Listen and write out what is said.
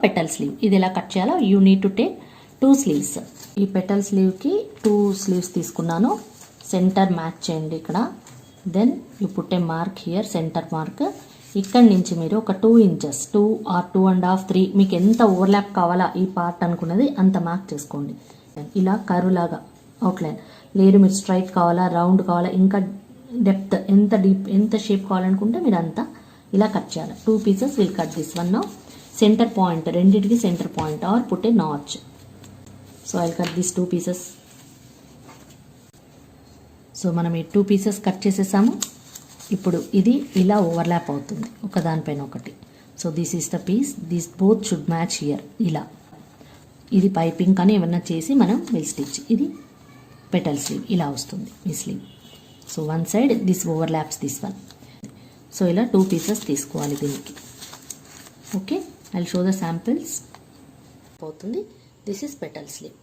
Petal slew. ఇది ఎలా cut చేయాలో you need to take 2 sleeves. ఈ పెటల్ స్లీవ్కి 2 స్లీవ్స్ తీసుకున్నాను. సెంటర్ మ్యాచ్ చేయండి ఇక్కడ. Then you put a mark here, centre mark. ఇక్కడి నుంచి మీరు ఒక 2 ఇంచెస్, 2 or 2.5, 3 మీకు ఎంత ఓవర్లాప్ కావాలా ఈ పార్ట్ అనుకున్నది అంత మార్క్ చేసుకోండి. ఇలా కర్వ్ లాగా అవుట్లైన్. లేదు మీరు స్ట్రైట్ కావాలా, రౌండ్ కావాలా, ఇంకా డెప్త్ ఎంత డీప్ ఎంత షేప్ కావాలనుకుంటే మీరు అంతా ఇలా కట్ చేయాలి. 2 pieces will cut this one. Now centre point, రెండింటికి centre point or put a notch. So I cut this 2 pieces. సో మనం ఈ 2 pieces కట్ చేసేసాము. ఇప్పుడు ఇది ఇలా ఓవర్లాప్ అవుతుంది ఒకదానిపైన ఒకటి. So this is the piece, this both should match here. ఇలా ఇది పైపింగ్ కానీ ఏమన్నా చేసి మనం విల్ స్టిచ్. ఇది పెటల్ స్లీవ్ ఇలా వస్తుంది ఈ sleeve. So one side this overlaps this one. So ఇలా 2 pieces తీసుకోవాలి దీనికి. Okay, I will show the samples. అవుతుంది. This is petal slew.